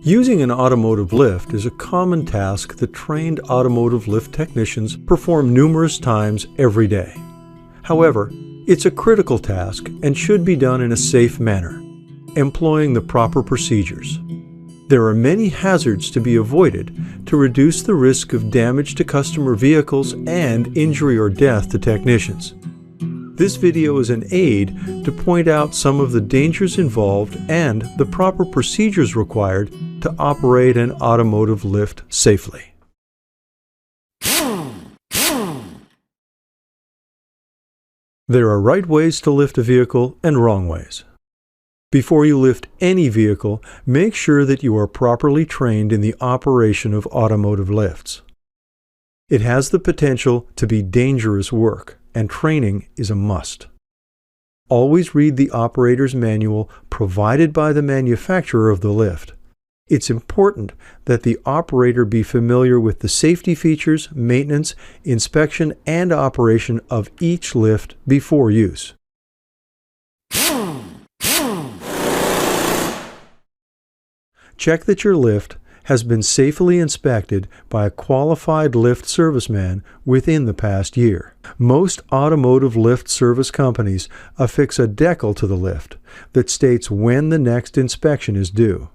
Using an automotive lift is a common task that trained automotive lift technicians perform numerous times every day. However, it's a critical task and should be done in a safe manner, employing the proper procedures. There are many hazards to be avoided to reduce the risk of damage to customer vehicles and injury or death to technicians. This video is an aid to point out some of the dangers involved and the proper procedures required to operate an automotive lift safely. There are right ways to lift a vehicle and wrong ways. Before you lift any vehicle, make sure that you are properly trained in the operation of automotive lifts. It has the potential to be dangerous work, and training is a must. Always read the operator's manual provided by the manufacturer of the lift. It's important that the operator be familiar with the safety features, maintenance, inspection, and operation of each lift before use. Check that your lift has been safely inspected by a qualified lift serviceman within the past year. Most automotive lift service companies affix a decal to the lift that states when the next inspection is due.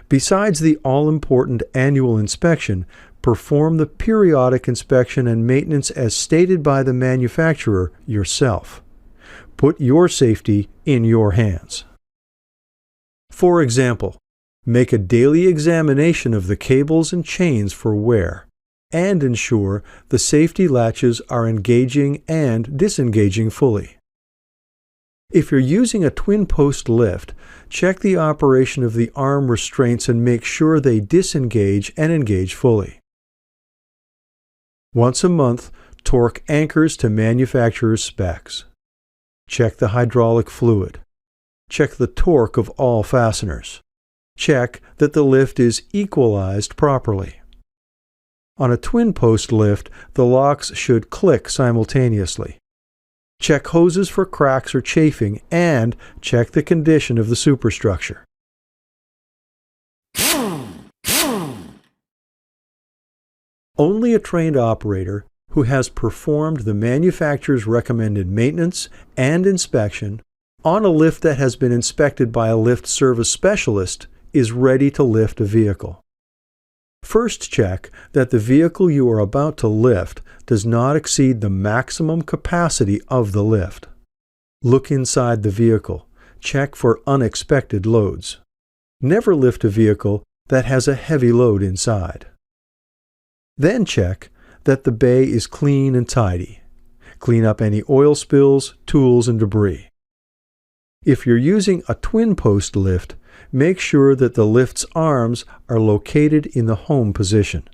Besides the all-important annual inspection, perform the periodic inspection and maintenance as stated by the manufacturer yourself. Put your safety in your hands. For example, make a daily examination of the cables and chains for wear, and ensure the safety latches are engaging and disengaging fully. If you're using a twin-post lift, check the operation of the arm restraints and make sure they disengage and engage fully. Once a month, torque anchors to manufacturer's specs. Check the hydraulic fluid. Check the torque of all fasteners. Check that the lift is equalized properly. On a twin-post lift, the locks should click simultaneously. Check hoses for cracks or chafing, and check the condition of the superstructure. Only a trained operator who has performed the manufacturer's recommended maintenance and inspection on a lift that has been inspected by a lift service specialist is ready to lift a vehicle. First, check that the vehicle you are about to lift does not exceed the maximum capacity of the lift. Look inside the vehicle. Check for unexpected loads. Never lift a vehicle that has a heavy load inside. Then check that the bay is clean and tidy. Clean up any oil spills, tools, and debris. If you're using a twin-post lift, make sure that the lift's arms are located in the home position.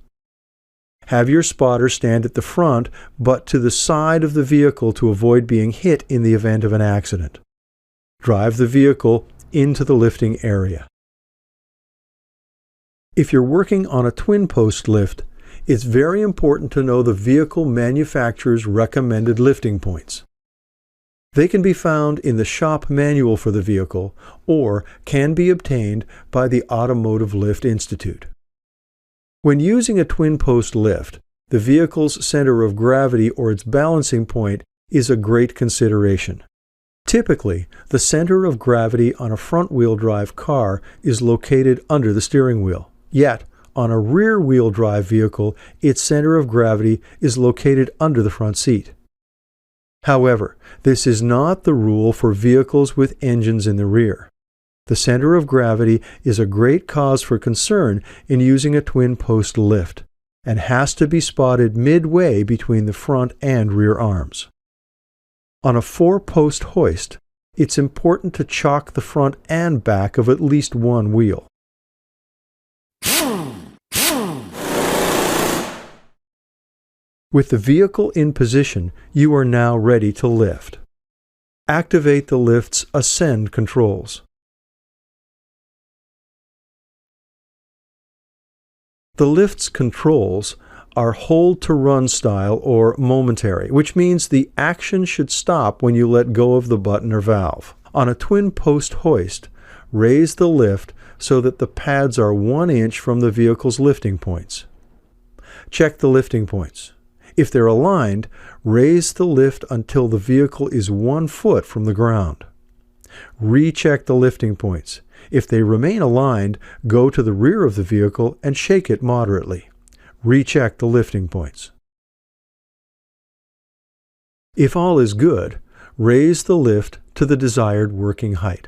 Have your spotter stand at the front but to the side of the vehicle to avoid being hit in the event of an accident. Drive the vehicle into the lifting area. If you're working on a twin-post lift, it's very important to know the vehicle manufacturer's recommended lifting points. They can be found in the shop manual for the vehicle or can be obtained by the Automotive Lift Institute. When using a twin-post lift, the vehicle's center of gravity or its balancing point is a great consideration. Typically, the center of gravity on a front-wheel drive car is located under the steering wheel. Yet, on a rear-wheel drive vehicle, its center of gravity is located under the front seat. However, this is not the rule for vehicles with engines in the rear. The center of gravity is a great cause for concern in using a twin-post lift and has to be spotted midway between the front and rear arms. On a 4-post hoist, it's important to chock the front and back of at least one wheel. With the vehicle in position, you are now ready to lift. Activate the lift's ascend controls. The lift's controls are hold to run style or momentary, which means the action should stop when you let go of the button or valve. On a twin post hoist, raise the lift so that the pads are 1 inch from the vehicle's lifting points. Check the lifting points. If they're aligned, raise the lift until the vehicle is 1 foot from the ground. Recheck the lifting points. If they remain aligned, go to the rear of the vehicle and shake it moderately. Recheck the lifting points. If all is good, raise the lift to the desired working height.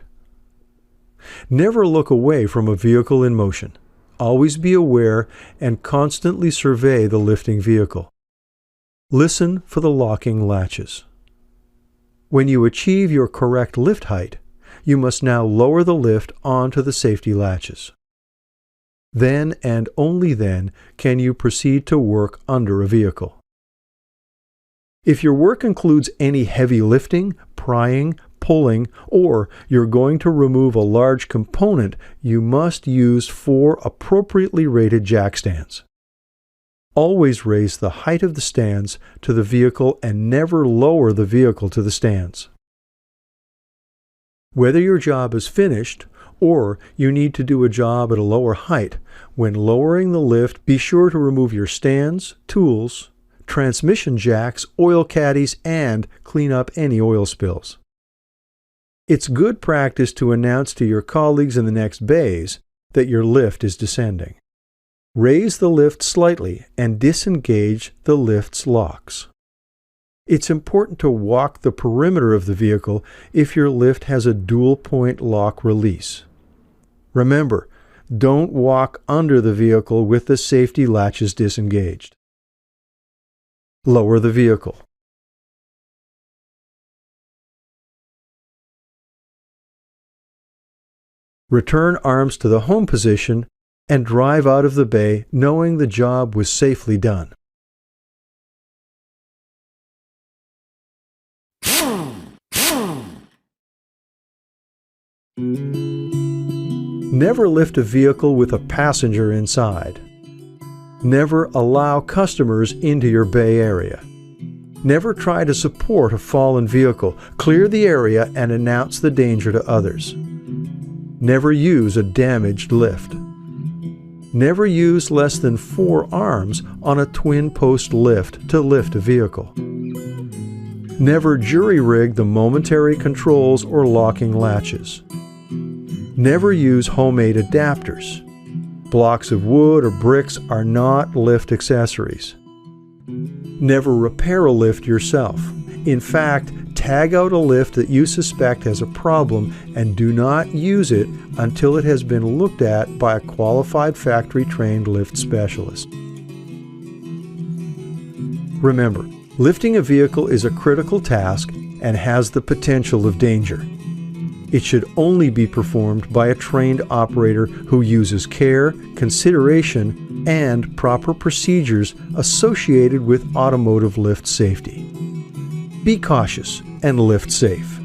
Never look away from a vehicle in motion. Always be aware and constantly survey the lifting vehicle. Listen for the locking latches. When you achieve your correct lift height, you must now lower the lift onto the safety latches. Then and only then can you proceed to work under a vehicle. If your work includes any heavy lifting, prying, pulling, or you're going to remove a large component, you must use 4 appropriately rated jack stands. Always raise the height of the stands to the vehicle and never lower the vehicle to the stands. Whether your job is finished or you need to do a job at a lower height, when lowering the lift, be sure to remove your stands, tools, transmission jacks, oil caddies, and clean up any oil spills. It's good practice to announce to your colleagues in the next bays that your lift is descending. Raise the lift slightly and disengage the lift's locks. It's important to walk the perimeter of the vehicle if your lift has a dual-point lock release. Remember, don't walk under the vehicle with the safety latches disengaged. Lower the vehicle. Return arms to the home position and drive out of the bay knowing the job was safely done. Never lift a vehicle with a passenger inside. Never allow customers into your bay area. Never try to support a fallen vehicle. Clear the area and announce the danger to others. Never use a damaged lift. Never use less than 4 arms on a twin post lift to lift a vehicle. Never jury-rig the momentary controls or locking latches. Never use homemade adapters. Blocks of wood or bricks are not lift accessories. Never repair a lift yourself. In fact, tag out a lift that you suspect has a problem and do not use it until it has been looked at by a qualified factory-trained lift specialist. Remember, lifting a vehicle is a critical task and has the potential of danger. It should only be performed by a trained operator who uses care, consideration, and proper procedures associated with automotive lift safety. Be cautious and lift safe.